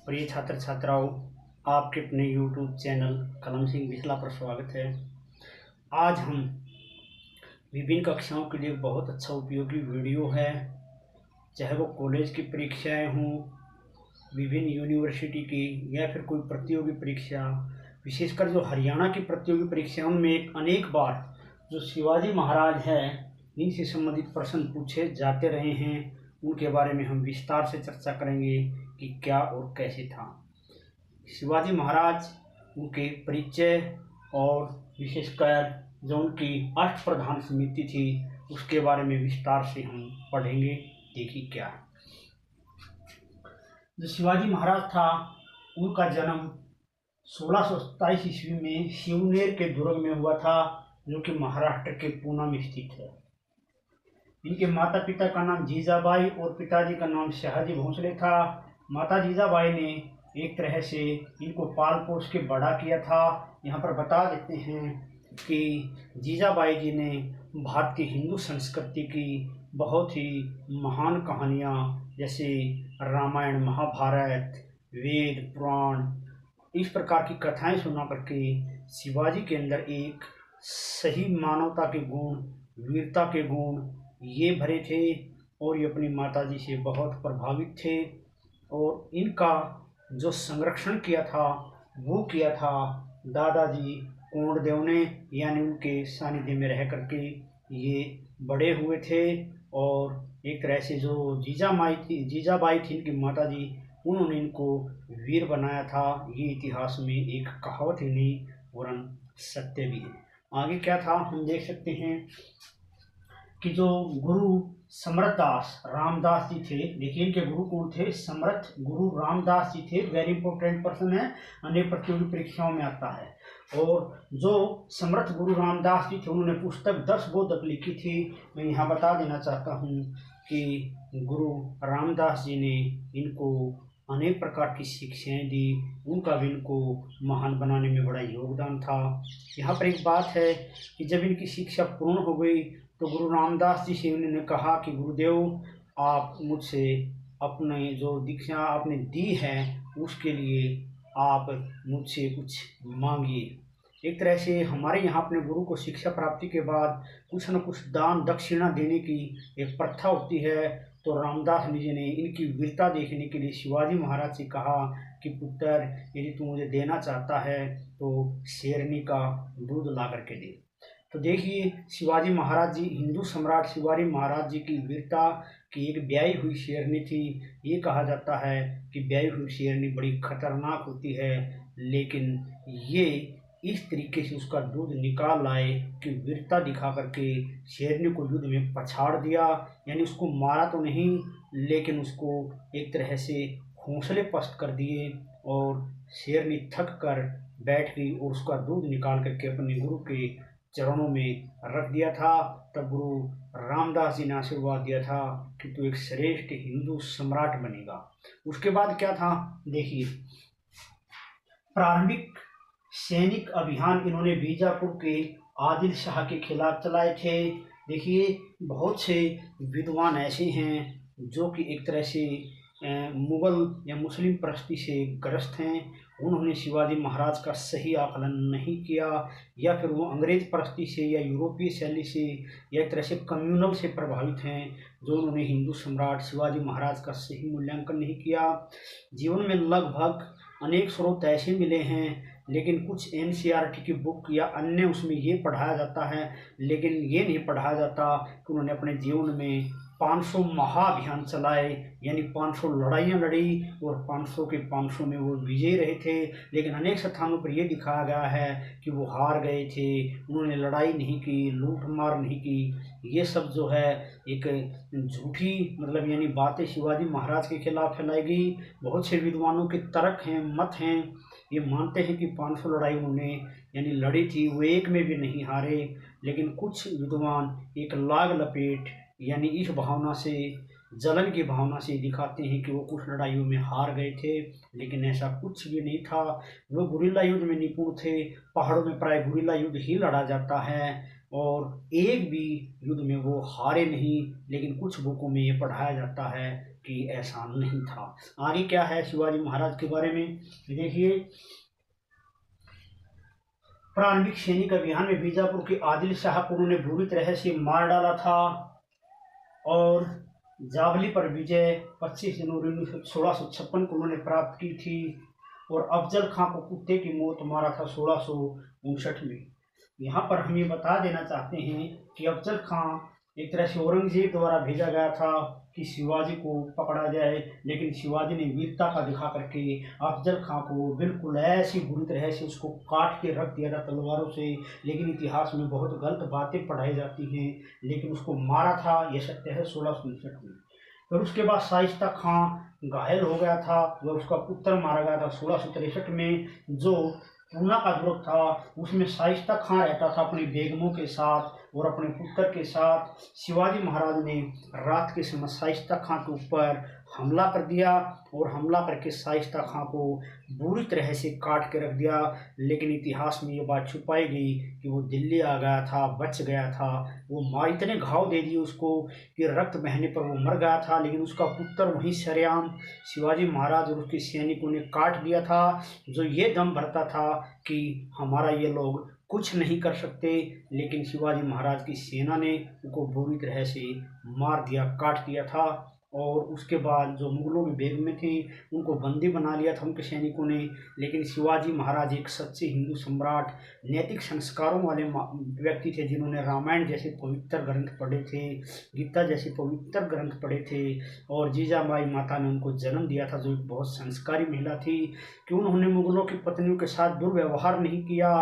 प्रिय छात्र छात्राओं, आपके अपने YouTube चैनल कलम सिंह बिस्ला पर स्वागत है। आज हम विभिन्न कक्षाओं के लिए बहुत अच्छा उपयोगी वीडियो है, चाहे वो कॉलेज की परीक्षाएं हों, विभिन्न यूनिवर्सिटी की या फिर कोई प्रतियोगी परीक्षा, विशेषकर जो हरियाणा की प्रतियोगी परीक्षाओं में अनेक बार जो शिवाजी महाराज है इनसे संबंधित प्रश्न पूछे जाते रहे हैं, उनके बारे में हम विस्तार से चर्चा करेंगे कि क्या और कैसे था शिवाजी महाराज, उनके परिचय और विशेषकर जो उनकी अष्टप्रधान समिति थी उसके बारे में विस्तार से हम पढ़ेंगे। देखिए क्या है। जो शिवाजी महाराज था उनका जन्म 1627 ईस्वी में शिवनेर के दुर्ग में हुआ था, जो कि महाराष्ट्र के पूना में स्थित है। इनके माता पिता का नाम जीजाबाई और पिताजी का नाम शहाजी भोसले था। माता जीजाबाई ने एक तरह से इनको पाल पोस के बड़ा किया था। यहाँ पर बता देते हैं कि जीजाबाई जी ने भारतीय हिंदू संस्कृति की बहुत ही महान कहानियाँ जैसे रामायण, महाभारत, वेद, पुराण, इस प्रकार की कथाएं सुना करके शिवाजी के अंदर एक सही मानवता के गुण, वीरता के गुण ये भरे थे और ये अपनी माताजी से बहुत प्रभावित थे। और इनका जो संरक्षण किया था वो किया था दादाजी कोंडदेव ने, यानी उनके सानिध्य में रह करके ये बड़े हुए थे। और एक तरह से जो जीजाबाई थी इनकी माताजी, उन्होंने इनको वीर बनाया था। ये इतिहास में एक कहावत ही नहीं वरन सत्य भी है। आगे क्या था हम देख सकते हैं कि जो गुरु समर्थ दास रामदास जी थे, देखिए इनके गुरु कौन थे, समर्थ गुरु रामदास जी थे। वेरी इंपॉर्टेंट पर्सन है, अनेक प्रतियोगी परीक्षाओं में आता है। और जो समर्थ गुरु रामदास जी थे उन्होंने पुस्तक 10 बोधक लिखी थी। मैं यहाँ बता देना चाहता हूँ कि गुरु रामदास जी ने इनको अनेक प्रकार की शिक्षाएं दी, उनका भी इनको महान बनाने में बड़ा योगदान था। यहाँ पर एक बात है कि जब इनकी शिक्षा पूर्ण हो गई तो गुरु रामदास जी से उन्होंने कहा कि गुरुदेव, आप मुझसे अपने जो दीक्षा आपने दी है उसके लिए आप मुझसे कुछ मांगिए। एक तरह से हमारे यहाँ अपने गुरु को शिक्षा प्राप्ति के बाद कुछ न कुछ दान दक्षिणा देने की एक प्रथा होती है। तो रामदास जी ने इनकी वीरता देखने के लिए शिवाजी महाराज से कहा कि पुत्र, यदि तू मुझे देना चाहता है तो शेरनी का दूध ला करके दे। तो देखिए शिवाजी महाराज जी, हिंदू सम्राट शिवाजी महाराज जी की वीरता की एक ब्याई हुई शेरनी थी। ये कहा जाता है कि ब्याई हुई शेरनी बड़ी खतरनाक होती है, लेकिन ये इस तरीके से उसका दूध निकाल लाए कि वीरता दिखा करके शेरनी को युद्ध में पछाड़ दिया। यानी उसको मारा तो नहीं, लेकिन उसको एक तरह से हौसले पस्त कर दिए और शेरनी थक कर बैठ गई और उसका दूध निकाल करके अपने गुरु के चरणों में रख दिया था। तब गुरु रामदास जी ने आशीर्वाद दिया था कि तू एक श्रेष्ठ हिंदू सम्राट बनेगा। उसके बाद क्या था देखिए, प्रारंभिक सैनिक अभियान इन्होंने बीजापुर के आदिल शाह के खिलाफ चलाए थे। देखिए बहुत से विद्वान ऐसे हैं जो कि एक तरह से मुगल या मुस्लिम परस्ती से ग्रस्त हैं। उन्होंने शिवाजी महाराज का सही आकलन नहीं किया, या फिर वो अंग्रेज परस्ती से या यूरोपीय शैली से या एक तरह से कम्युनल से प्रभावित हैं, जो उन्होंने हिंदू सम्राट शिवाजी महाराज का सही मूल्यांकन नहीं किया। जीवन में लगभग अनेक स्रोत ऐसे मिले हैं, लेकिन कुछ एनसीईआरटी की बुक या अन्य उसमें ये पढ़ाया जाता है, लेकिन ये नहीं पढ़ाया जाता कि उन्होंने अपने जीवन में 500 महाअभियान चलाए, यानी 500 लड़ाइयाँ लड़ी और 500 के 500 में वो विजयी रहे थे। लेकिन अनेक स्थानों पर यह दिखाया गया है कि वो हार गए थे, उन्होंने लड़ाई नहीं की, लूट मार नहीं की। ये सब जो है एक झूठी मतलब यानी बातें शिवाजी महाराज के खिलाफ फैलाई गई। बहुत से विद्वानों के तर्क हैं, मत हैं, ये मानते हैं कि 500 लड़ाई उन्होंने यानी लड़ी थी, वो एक में भी नहीं हारे। लेकिन कुछ विद्वान एक लाग लपेट यानी इस भावना से, जलन की भावना से दिखाते हैं कि वो कुछ लड़ाइयों में हार गए थे, लेकिन ऐसा कुछ भी नहीं था। वो गुरिल्ला युद्ध में निपुण थे, पहाड़ों में प्राय गुरिल्ला युद्ध ही लड़ा जाता है और एक भी युद्ध में वो हारे नहीं। लेकिन कुछ बुकों में ये पढ़ाया जाता है कि ऐसा नहीं था। आगे क्या है शिवाजी महाराज के बारे में देखिए। प्रारंभिक सैनिक अभियान में बीजापुर के आदिल शाह को उन्होंने बुरी तरह से मार डाला था और जावली पर विजय 25 जनवरी 1656 को उन्होंने प्राप्त की थी और अफजल खां को कुत्ते की मौत मारा था 1659 में। यहाँ पर हम ये बता देना चाहते हैं कि अफजल खां एक तरह से औरंगजेब द्वारा भेजा गया था कि शिवाजी को पकड़ा जाए, लेकिन शिवाजी ने वीरता का दिखा करके अफजल खां को बिल्कुल ऐसी बुरी तरह से उसको काट के रख दिया था तलवारों से। लेकिन इतिहास में बहुत गलत बातें पढ़ाई जाती हैं, लेकिन उसको मारा था, यह सत्य है 1659 में। फिर उसके बाद शाइस्ता खां घायल हो गया था, वह उसका पुत्र मारा गया था 1663 में। जो पूना का दुर्ग था उसमें शाइस्ता खां रहता था अपनी बेगमों के साथ और अपने पुत्र के साथ। शिवाजी महाराज ने रात के समय शाइस्ता खां के ऊपर हमला कर दिया और हमला करके शाइस्ता खां को बुरी तरह से काट के रख दिया। लेकिन इतिहास में ये बात छुपाई गई कि वो दिल्ली आ गया था, बच गया था। वो माँ इतने घाव दे दिए उसको कि रक्त बहने पर वो मर गया था, लेकिन उसका पुत्र वहीं सरेआम शिवाजी महाराज और उसके सैनिकों ने काट दिया था। जो ये दम भरता था कि हमारा ये लोग कुछ नहीं कर सकते, लेकिन शिवाजी महाराज की सेना ने उनको बुरी तरह से मार दिया, काट दिया था। और उसके बाद जो मुगलों में बेगमें थी उनको बंदी बना लिया था उनके सैनिकों ने। लेकिन शिवाजी महाराज एक सच्चे हिंदू सम्राट, नैतिक संस्कारों वाले व्यक्ति थे, जिन्होंने रामायण जैसे पवित्र ग्रंथ पढ़े थे, गीता जैसे पवित्र ग्रंथ पढ़े थे। और जीजाबाई माता ने उनको जन्म दिया था, जो एक बहुत संस्कारी महिला थी कि उन्होंने मुगलों की पत्नियों के साथ दुर्व्यवहार नहीं किया,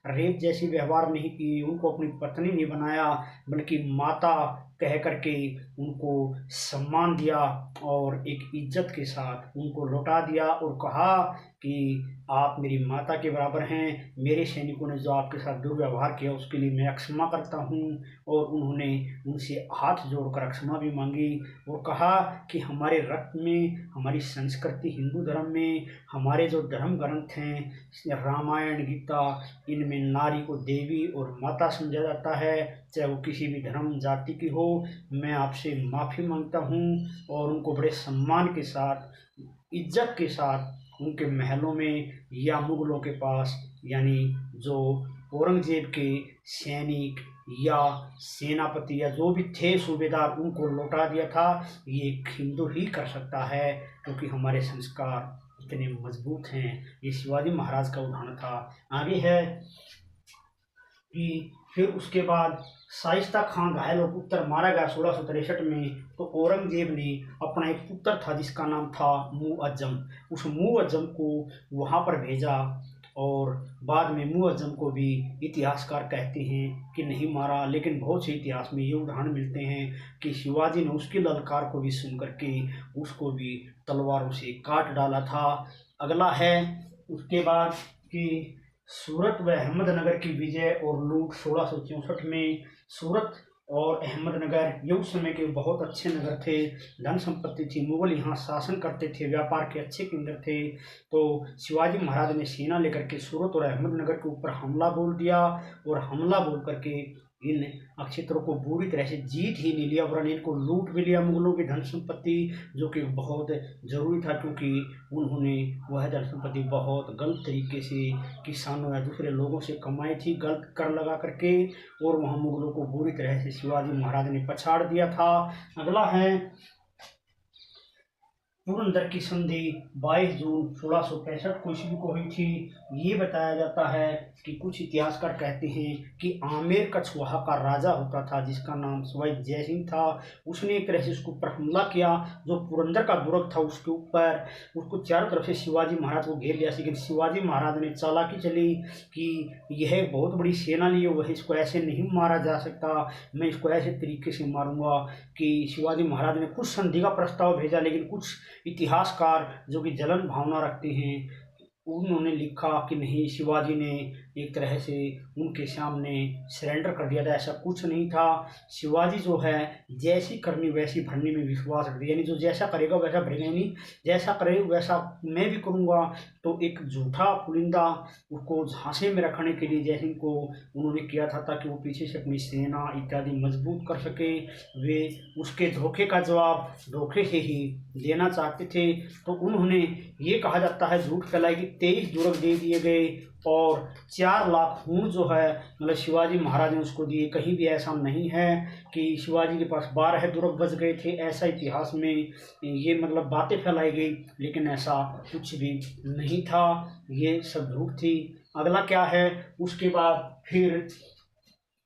रेप जैसी व्यवहार नहीं की, उनको अपनी पत्नी नहीं बनाया, बल्कि माता कह करके उनको सम्मान दिया और एक इज्जत के साथ उनको लौटा दिया और कहा कि आप मेरी माता के बराबर हैं। मेरे सैनिकों ने जो आपके साथ दुर्व्यवहार किया उसके लिए मैं क्षमा करता हूँ। और उन्होंने उनसे हाथ जोड़कर क्षमा भी मांगी और कहा कि हमारे रक्त में, हमारी संस्कृति हिंदू धर्म में, हमारे जो धर्म ग्रंथ हैं रामायण गीता, इनमें नारी को देवी और माता समझा जाता है, चाहे वो किसी भी धर्म जाति की हो। मैं आपसे माफ़ी मांगता हूँ। और उनको बड़े सम्मान के साथ, इज्जत के साथ उनके महलों में या मुगलों के पास, यानी जो औरंगजेब के सैनिक या सेनापति या जो भी थे सूबेदार, उनको लौटा दिया था। ये एक हिंदू ही कर सकता है, क्योंकि हमारे संस्कार इतने मजबूत हैं। ये शिवाजी महाराज का उदाहरण था। आगे है कि फिर उसके बाद शाइस्ता खां घायल और पुत्र मारा गया 1663 में। तो औरंगजेब ने अपना एक पुत्र था जिसका नाम था मुअज्जम, उस मुअज्जम को वहाँ पर भेजा और बाद में मुअज्जम को भी इतिहासकार कहते हैं कि नहीं मारा, लेकिन बहुत से इतिहास में ये उदाहरण मिलते हैं कि शिवाजी ने उसकी ललकार को भी सुन करके उसको भी तलवारों से काट डाला था। अगला है उसके बाद कि सूरत व अहमदनगर की विजय और लूट 1664 में। सूरत और अहमदनगर ये उस समय के बहुत अच्छे नगर थे, धन संपत्ति थी, मुगल यहाँ शासन करते थे, व्यापार के अच्छे केंद्र थे। तो शिवाजी महाराज ने सेना लेकर के सूरत और अहमदनगर के ऊपर हमला बोल दिया और हमला बोल करके इन क्षेत्रों को बुरी तरह से जीत ही नहीं लिया, वरन इनको लूट भी लिया मुगलों की धन संपत्ति, जो कि बहुत ज़रूरी था, क्योंकि उन्होंने वह धन संपत्ति बहुत गलत तरीके से किसानों या दूसरे लोगों से कमाई थी, गलत कर लगा करके, और वहाँ मुगलों को बुरी तरह से शिवाजी महाराज ने पछाड़ दिया था। अगला है पुरंदर की संधि 22 जून 1665 को ईस्वी को हुई थी। ये बताया जाता है कि कुछ इतिहासकार कहते हैं कि आमेर कछवाहा का राजा होता था जिसका नाम सवाई जय सिंह था। उसने एक तरह से उसके ऊपर हमला किया, जो पुरंदर का दुर्ग था उसके ऊपर, उसको चारों तरफ से शिवाजी महाराज को घेर लिया। लेकिन शिवाजी महाराज ने चालाकी चली कि यह बहुत बड़ी सेना ली है, वह इसको ऐसे नहीं मारा जा सकता, मैं इसको ऐसे तरीके से मारूंगा कि शिवाजी महाराज ने कुछ संधि का प्रस्ताव भेजा। लेकिन कुछ इतिहासकार जो कि जलन भावना रखते हैं, उन्होंने लिखा कि नहीं, शिवाजी ने एक तरह से उनके सामने सरेंडर कर दिया था। ऐसा कुछ नहीं था। शिवाजी जो है जैसी करनी वैसी भरने में विश्वास रखते, यानी जो जैसा करेगा वैसा भरेगा, नहीं जैसा करेगा वैसा मैं भी करूँगा। तो एक झूठा पुलिंदा उसको झांसे में रखने के लिए जैसे को उन्होंने किया था ताकि वो पीछे से अपनी सेना इत्यादि मजबूत कर सके, वे उसके धोखे का जवाब धोखे से ही देना चाहते थे। तो उन्होंने ये कहा जाता है, झूठ फैलाई कि 23 दुर्ग दे दिए गए और 4 लाख खून जो है मतलब शिवाजी महाराज ने उसको दिए। कहीं भी ऐसा नहीं है कि शिवाजी के पास 12 दुर्ग बच गए थे, ऐसा इतिहास में ये मतलब बातें फैलाई गई, लेकिन ऐसा कुछ भी नहीं था, ये सब झूठ थी। अगला क्या है, उसके बाद फिर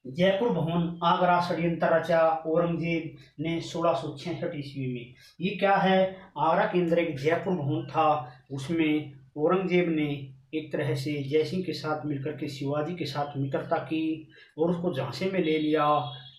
जयपुर भवन आगरा षड्यंत्र रचा औरंगजेब ने 1666 ईस्वी में। ये क्या है, आगरा के अंदर एक जयपुर भवन था, उसमें औरंगजेब ने एक तरह से जयसिंह के साथ मिलकर के शिवाजी के साथ मित्रता की और उसको झांसे में ले लिया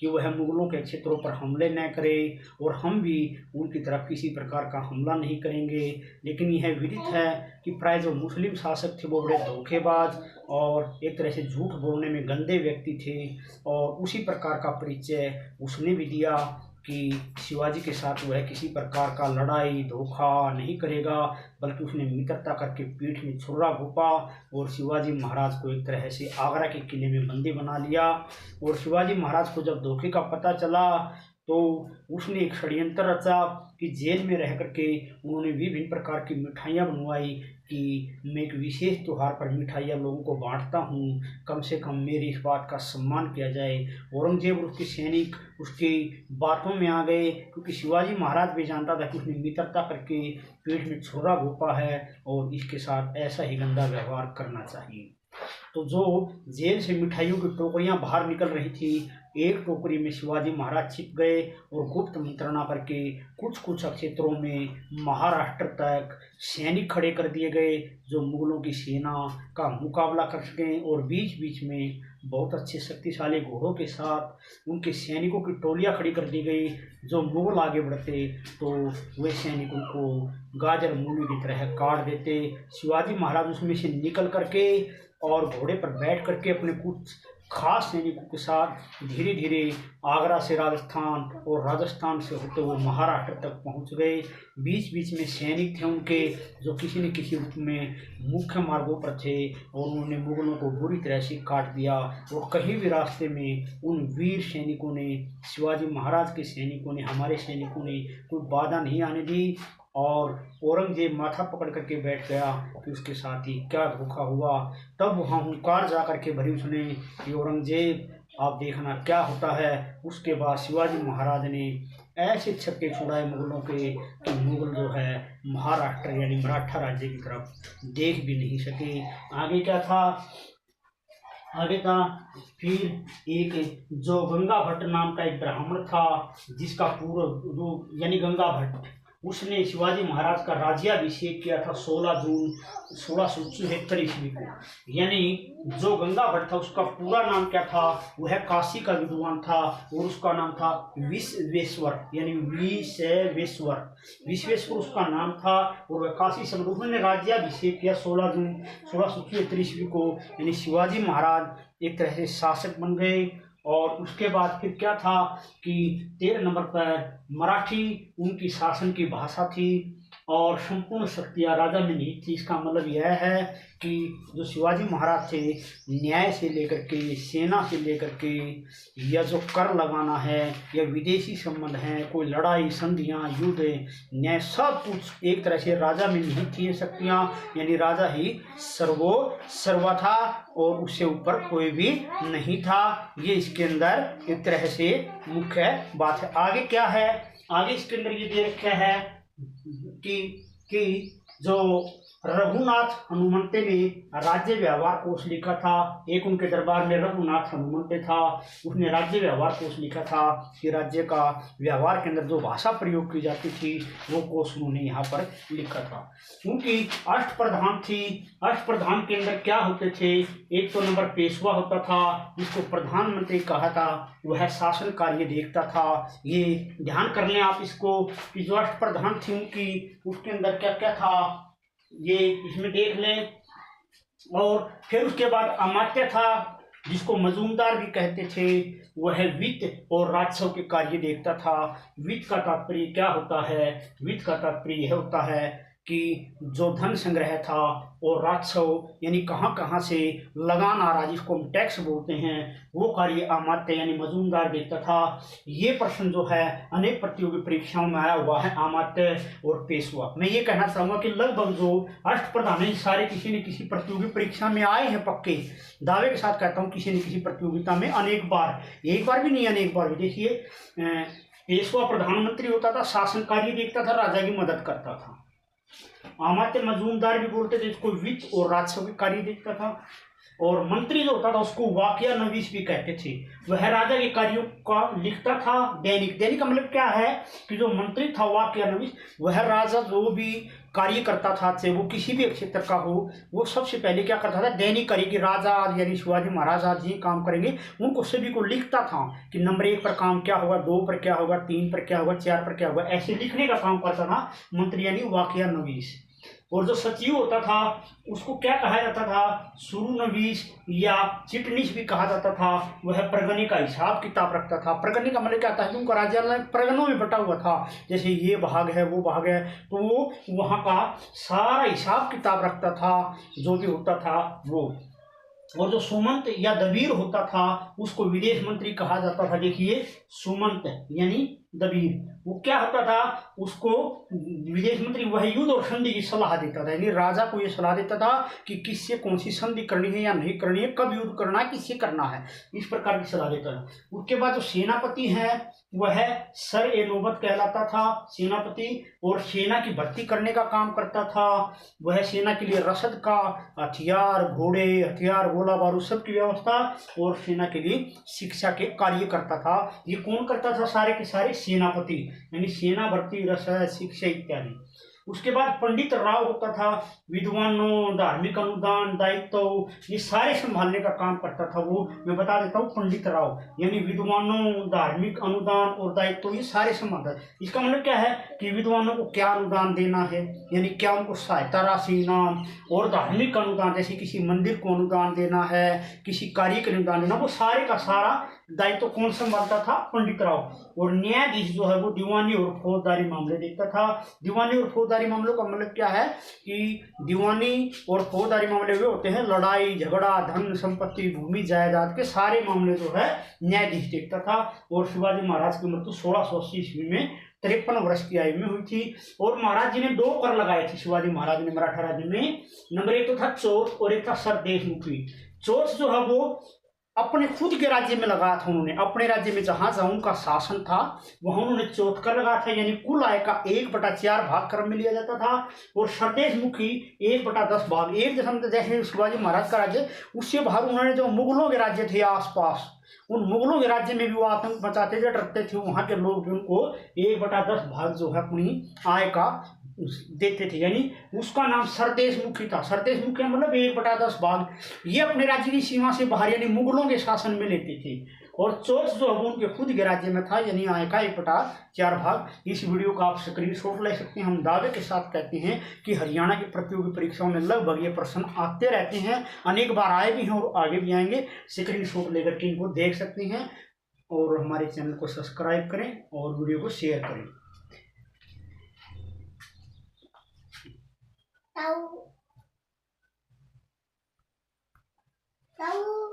कि वह मुगलों के क्षेत्रों पर हमले न करे और हम भी उनकी तरफ किसी प्रकार का हमला नहीं करेंगे। लेकिन यह विदित है कि प्राय जो मुस्लिम शासक थे वो बड़े धोखेबाज और एक तरह से झूठ बोलने में गंदे व्यक्ति थे, और उसी प्रकार का परिचय उसने भी दिया कि शिवाजी के साथ वह किसी प्रकार का लड़ाई धोखा नहीं करेगा, बल्कि उसने मित्रता करके पीठ में छुरा घोंपा और शिवाजी महाराज को एक तरह से आगरा के किले में बंदी बना लिया। और शिवाजी महाराज को जब धोखे का पता चला तो उसने एक षड्यंत्र रचा कि जेल में रह करके उन्होंने विभिन्न प्रकार की मिठाइयाँ बनवाई कि मैं एक विशेष त्यौहार पर मिठाइयाँ लोगों को बांटता हूँ, कम से कम मेरी इस बात का सम्मान किया जाए। औरंगजेब और उसके सैनिक उसकी बातों में आ गए, क्योंकि शिवाजी महाराज भी जानता था कि उसने मित्रता करके पेट में छुरा घोंपा है और इसके साथ ऐसा ही गंदा व्यवहार करना चाहिए। तो जो जेल से मिठाइयों की टोकरियां बाहर निकल रही थी, एक टोकरी में शिवाजी महाराज छिप गए और गुप्त मंत्रणा करके कुछ कुछ क्षेत्रों में महाराष्ट्र तक सैनिक खड़े कर दिए गए जो मुगलों की सेना का मुकाबला कर सकें, और बीच बीच में बहुत अच्छे शक्तिशाली घोड़ों के साथ उनके सैनिकों की टोलियां खड़ी कर दी गई। जो मुगल आगे बढ़ते तो वे सैनिकों को गाजर मूली की तरह काट देते। शिवाजी महाराज उसमें से निकल करके और घोड़े पर बैठ करके अपने कुछ खास सैनिकों के साथ धीरे धीरे आगरा से राजस्थान और राजस्थान से होते हुए महाराष्ट्र तक पहुंच गए। बीच बीच में सैनिक थे उनके जो किसी न किसी रूप में मुख्य मार्गों पर थे और उन्होंने मुगलों को बुरी तरह से काट दिया। और कहीं भी रास्ते में उन वीर सैनिकों ने, शिवाजी महाराज के सैनिकों ने, हमारे सैनिकों ने कोई बाधा नहीं आने दी। और औरंगजेब माथा पकड़ करके बैठ गया कि उसके साथ ही क्या धोखा हुआ। तब वहाँ हुंकार जा करके भरी उसने कि औरंगजेब आप देखना क्या होता है। उसके बाद शिवाजी महाराज ने ऐसे छक्के छुड़ाए मुगलों के कि मुगल जो है महाराष्ट्र यानी मराठा राज्य की तरफ देख भी नहीं सके। आगे क्या था, आगे था फिर एक जो गंगा भट्ट नाम का एक ब्राह्मण था जिसका पूर्व यानी गंगा भट्ट, उसने शिवाजी महाराज का राज्याभिषेक किया था 16 जून 1676 ईस्वी को। यानी जो गंगा भट्ट था उसका पूरा नाम क्या था, वह काशी का विद्वान था और उसका नाम था विश्वेश्वर, यानी विश्वेश्वर उसका नाम था और वह काशी से उन्होंने राज्याभिषेक किया 16 जून 1676 ईस्वी को। यानी शिवाजी महाराज एक तरह से शासक बन गए। और उसके बाद फिर क्या था कि 13 नंबर पर मराठी उनकी शासन की भाषा थी और संपूर्ण शक्तियाँ राजा में निहित थी। इसका मतलब यह है कि जो शिवाजी महाराज थे, न्याय से लेकर के, सेना से लेकर के, या जो कर लगाना है या विदेशी संबंध हैं, कोई लड़ाई संधियाँ युद्ध न्याय, सब कुछ एक तरह से राजा में निहित थी शक्तियाँ। यानी राजा ही सर्वा था और उससे ऊपर कोई भी नहीं था। ये इसके अंदर एक तरह से मुख्य बात है। आगे क्या है, आगे इसके अंदर ये दे रखा है कि जो रघुनाथ हनुमंते ने राज्य व्यवहार कोश लिखा था। एक उनके दरबार में रघुनाथ हनुमंते था, उसने राज्य व्यवहार कोश लिखा था कि राज्य का व्यवहार के अंदर जो भाषा प्रयोग की जाती थी वो कोश उन्होंने यहाँ पर लिखा था। उनकी अष्टप्रधान थी। अष्टप्रधान के अंदर क्या होते थे, एक तो नंबर पेशवा होता था जिसको प्रधानमंत्री कहा था, वह शासन कार्य देखता था। ये ध्यान कर लें आप इसको कि जो अष्टप्रधान थी उनकी, उसके अंदर क्या क्या था ये इसमें देख लें। और फिर उसके बाद अमात्य था, जिसको मजूमदार भी कहते थे। वह वित्त और राजस्व के कार्य देखता था। वित्त का तात्पर्य क्या होता है? वित्त का तात्पर्य यह होता है कि जो धन संग्रह था, और राजस्व यानी कहाँ कहाँ से लगान आ रहा, जिसको हम टैक्स बोलते हैं, वो कार्य अमात्य यानी मजूमदार देखता था। ये प्रश्न जो है अनेक प्रतियोगी परीक्षाओं में आया हुआ है, अमात्य और पेशवा। मैं ये कहना चाहूंगा कि लगभग जो अष्टप्रधान है सारे किसी न किसी प्रतियोगी परीक्षा में आए हैं, पक्के दावे के साथ कहता हूँ, किसी न किसी प्रतियोगिता में अनेक बार, एक बार भी नहीं अनेक बार भी। देखिए, पेशवा प्रधानमंत्री होता था, शासन कार्य देखता था, राजा की मदद करता था। अमात्य मजूमदार भी बोलते थे, इसको वित्त और राजस्व के कार्य देखता था। और मंत्री जो होता था उसको वाकिया नवीस भी कहते थे। वह राजा के कार्यों का लिखता था। दैनिक, दैनिक का मतलब क्या है कि जो मंत्री था वाकिया नवीस, वह राजा जो भी कार्य करता था, चाहे वो किसी भी क्षेत्र का हो, वो सबसे पहले क्या करता था, दैनिक कार्य की राजा यानी शिवाजी महाराज आज ये काम करेंगे, उनको सभी को लिखता था कि नंबर 1 पर काम क्या होगा, 2 पर क्या होगा, 3 पर क्या होगा, 4 पर क्या होगा, ऐसे लिखने का काम करता था मंत्री यानी वाकिया नवीस। और जो सचिव होता था उसको क्या कहा जाता था, सुरूनवीस या चिटनीस भी कहा जाता था। वह प्रगणी का हिसाब किताब रखता था। प्रगणी का मतलब क्या था कि उनका राज्य प्रगणों में बटा हुआ था, जैसे ये भाग है वो भाग है, तो वो वहाँ का सारा हिसाब किताब रखता था, जो भी होता था वो। और जो सुमंत या दबीर होता था उसको विदेश मंत्री कहा जाता था। देखिए, सुमंत यानी दबीर, वो क्या होता था, उसको विदेश मंत्री वह युद्ध और संधि की सलाह देता था, यानी राजा को यह सलाह देता था कि किससे कौन सी संधि करनी है या नहीं करनी है, कब युद्ध करना है, किससे करना है, इस प्रकार की सलाह देता था। उसके बाद जो सेनापति है वह सर ए नौबत कहलाता था, सेनापति, और सेना की भर्ती करने का काम करता था। वह सेना के लिए रसद का, हथियार, घोड़े, हथियार, गोला बारूद सब की व्यवस्था, और सेना के लिए शिक्षा के कार्य करता था। ये कौन करता था? सारे के सारे सेनापति, यानी सेना भर्ती, रसद, शिक्षा इत्यादि। उसके बाद पंडित राव होता था, विद्वानों, धार्मिक अनुदान, दायित्व, ये सारे संभालने का काम करता था वो। मैं बता देता हूँ, पंडित राव यानी विद्वानों, धार्मिक अनुदान और दायित्व, ये सारे संभालता है। इसका मतलब क्या है कि विद्वानों को क्या अनुदान देना है, यानी क्या उनको सहायता राशि, इनाम, और धार्मिक अनुदान जैसे किसी मंदिर को अनुदान देना है, किसी कार्य का अनुदान देना, वो सारे का सारा दायित्व कौन संभालता था? पंडित राव। और न्यायाधीश जो है वो दीवानी और फौजदारी मामले देखता था। दीवानी और फौजदारी मामलों का मतलब क्या है कि दीवानी और फौजदारी मामले वे होते हैं, लड़ाई झगड़ा, धन संपत्ति, भूमि जायदाद के सारे मामले जो है न्यायाधीश देखता था। और शिवाजी महाराज की मृत्यु 1680 ईस्वी में 53 वर्ष की आयु में हुई थी। और महाराज जी ने 2 कर लगाए थे, शिवाजी महाराज ने मराठा राज्य में। नंबर 1 तो था चोट और एक था सरदेशमुखी। चोट जो है वो अपने खुद के राज्य में लगाया था उन्होंने, अपने राज्य में जहां जहां उनका शासन था वहां उन्होंने चौथ कर लगाया था, यानी कुल आय का 1/4 भाग क्रम में लिया जाता था। और सरदेशमुखी 1/10 भाग, एक दशमलव, जैसे शिवाजी महाराज का राज्य, उससे बाहर उन्होंने जो मुगलों के राज्य थे आसपास, उन मुगलों के राज्य में भी वो आतंक मचाते थे, डरते थे, वहां के लोग भी उनको 1/10 भाग जो है अपनी आय का देते थे, यानी उसका नाम सरदेशमुखी था। सरदेशमुखी मतलब 1/10 भाग ये अपने राज्य की सीमा से बाहर यानी मुगलों के शासन में लेते थे। और चोच जो है उनके खुद के राज्य में था, यानी आय का 1/4 भाग। इस वीडियो का आप स्क्रीनशॉट ले सकते हैं। हम दावे के साथ कहते हैं कि हरियाणा की प्रतियोगी परीक्षाओं में लगभग ये प्रश्न आते रहते हैं, अनेक बार आए भी हैं और आगे भी आएंगे। स्क्रीनशॉट लेकर के इनको देख सकते हैं, और हमारे चैनल को सब्सक्राइब करें और वीडियो को शेयर करें। Tahu.